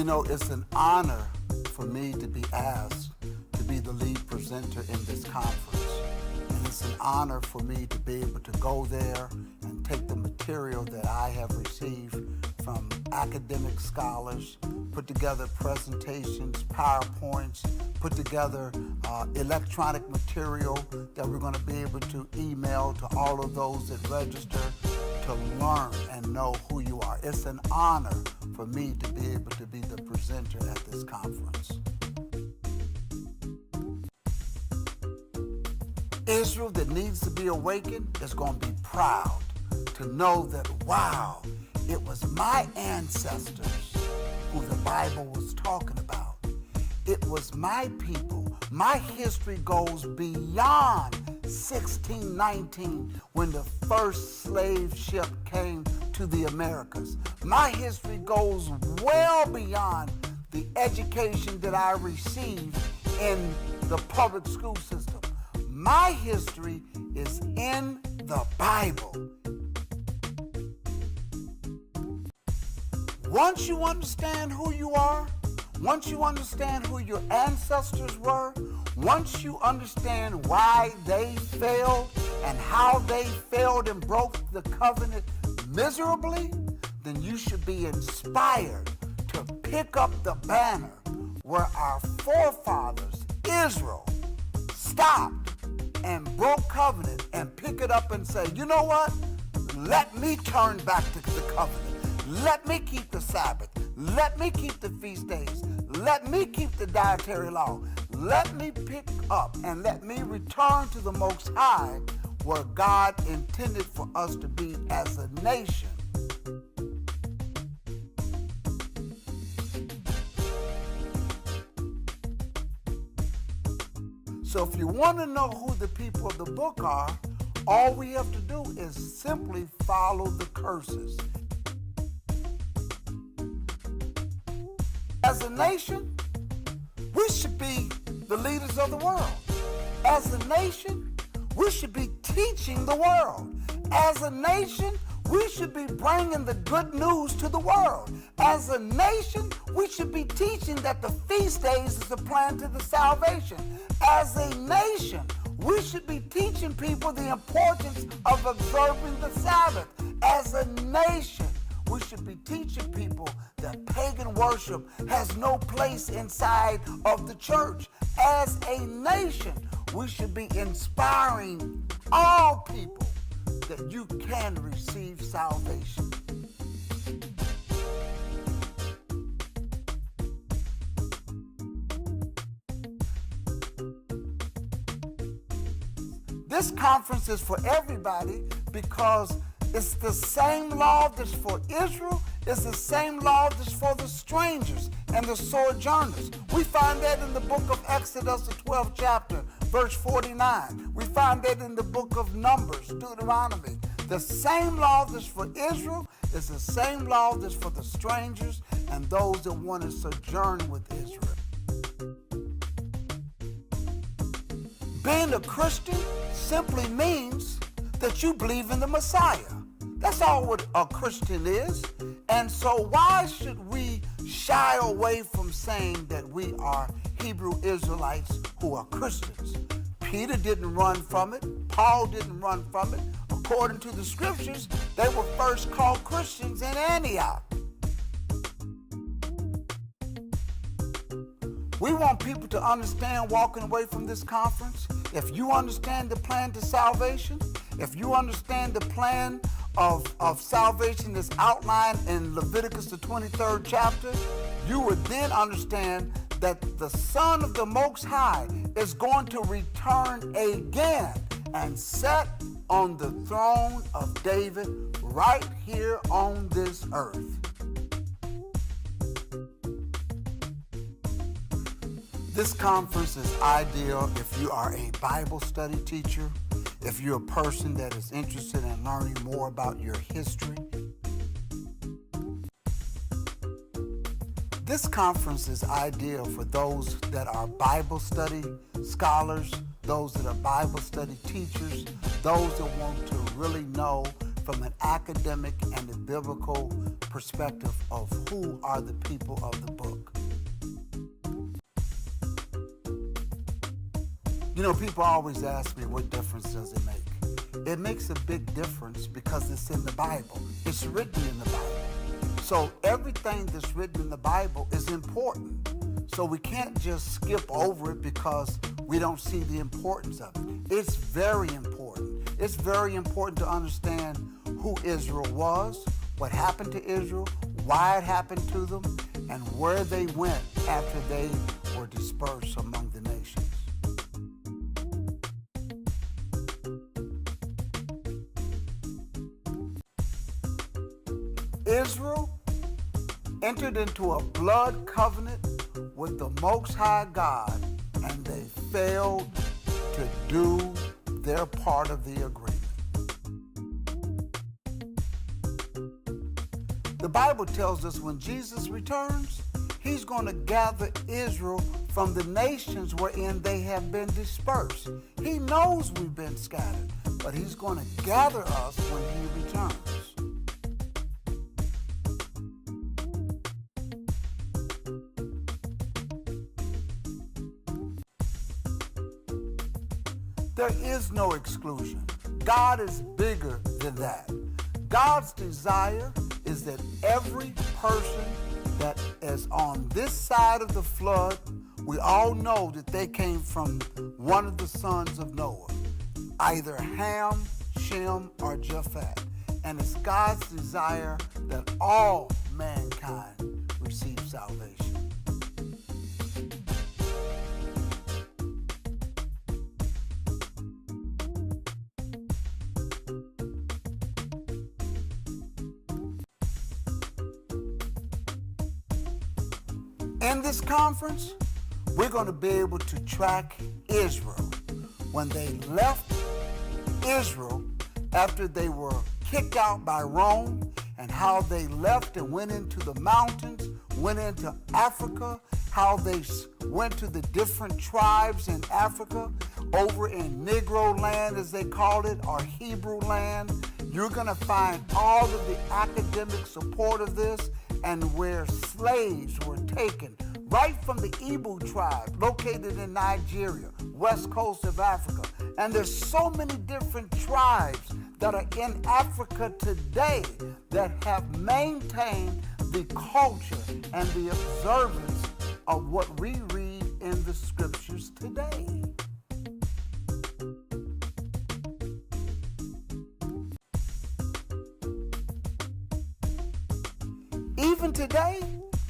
You know, it's an honor for me to be asked to be the lead presenter in this conference. And it's an honor for me to be able to go there and take the material that I have received from academic scholars, put together presentations, PowerPoints, put together electronic material that we're going to be able to email to all of those that register to learn and know who you are. It's an honor for me to be able to be the presenter at this conference. Israel that needs to be awakened is going to be proud to know that, wow, it was my ancestors who the Bible was talking about. It was my people. My history goes beyond 1619 when the first slave ship came to the Americas. My history goes well beyond the education that I received in the public school system. My history is in the Bible. Once you understand who you are, once you understand who your ancestors were, once you understand why they failed and how they failed and broke the covenant miserably, then you should be inspired to pick up the banner where our forefathers, Israel, stopped and broke covenant, and pick it up and say, you know what? Let me turn back to the covenant. Let me keep the Sabbath. Let me keep the feast days. Let me keep the dietary law. Let me pick up and let me return to the Most High where God intended for us to be as a nation. So if you want to know who the people of the book are, all we have to do is simply follow the curses. As a nation, we should be the leaders of the world. As a nation, we should be teaching the world. As a nation, we should be bringing the good news to the world. As a nation, we should be teaching that the feast days is the plan to the salvation. As a nation, we should be teaching people the importance of observing the Sabbath. As a nation, we should be teaching people that pagan worship has no place inside of the church. As a nation, we should be inspiring all people that you can receive salvation. This conference is for everybody because it's the same law that's for Israel. It's the same law that's for the strangers and the sojourners. We find that in the book of Exodus, the 12th chapter, verse 49. We find that in the book of Numbers, Deuteronomy. The same law that's for Israel is the same law that's for the strangers and those that want to sojourn with Israel. Being a Christian simply means that you believe in the Messiah. That's all what a Christian is. And so why should we shy away from saying that we are Hebrew Israelites who are Christians? Peter didn't run from it. Paul didn't run from it. According to the scriptures, they were first called Christians in Antioch. We want people to understand walking away from this conference. If you understand the plan to salvation, if you understand the plan of salvation that's outlined in Leviticus, the 23rd chapter, you would then understand that the Son of the Most High is going to return again and sit on the throne of David right here on this earth. This conference is ideal if you are a Bible study teacher, if you're a person that is interested in learning more about your history. This conference is ideal for those that are Bible study scholars, those that are Bible study teachers, those that want to really know from an academic and a biblical perspective of who are the people of the book. You know, people always ask me, what difference does it make? It makes a big difference because it's in the Bible. It's written in the Bible. So everything that's written in the Bible is important. So we can't just skip over it because we don't see the importance of it. It's very important. It's very important to understand who Israel was, what happened to Israel, why it happened to them, and where they went after they were dispersed among the nations. Israel entered into a blood covenant with the Most High God, and they failed to do their part of the agreement. The Bible tells us when Jesus returns, he's going to gather Israel from the nations wherein they have been dispersed. He knows we've been scattered, but he's going to gather us when he returns. There is no exclusion. God is bigger than that. God's desire is that every person that is on this side of the flood, we all know that they came from one of the sons of Noah, either Ham, Shem, or Japheth. And it's God's desire that all mankind receive salvation. In this conference, we're going to be able to track Israel when they left Israel after they were kicked out by Rome, and how they left and went into the mountains, went into Africa, how they went to the different tribes in Africa, over in Negro land as they called it, or Hebrew land. You're going to find all of the academic support of this, and where slaves were taken right from the Igbo tribe located in Nigeria, west coast of Africa. And there's so many different tribes that are in Africa today that have maintained the culture and the observance of what we read in the scriptures today. Even today,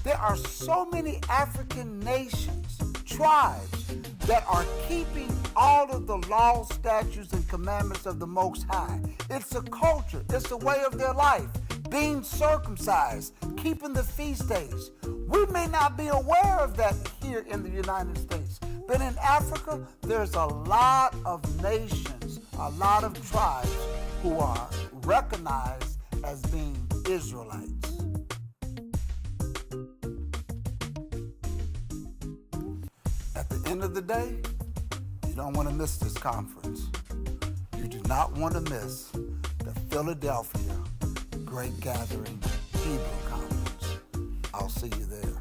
there are so many African nations, tribes, that are keeping all of the laws, statutes, and commandments of the Most High. It's a culture. It's a way of their life. Being circumcised, keeping the feast days. We may not be aware of that here in the United States, but in Africa, there's a lot of nations, a lot of tribes who are recognized as being Israelites. At the end of the day, you don't want to miss this conference. You do not want to miss the Philadelphia Great Gathering Hebrew Conference. I'll see you there.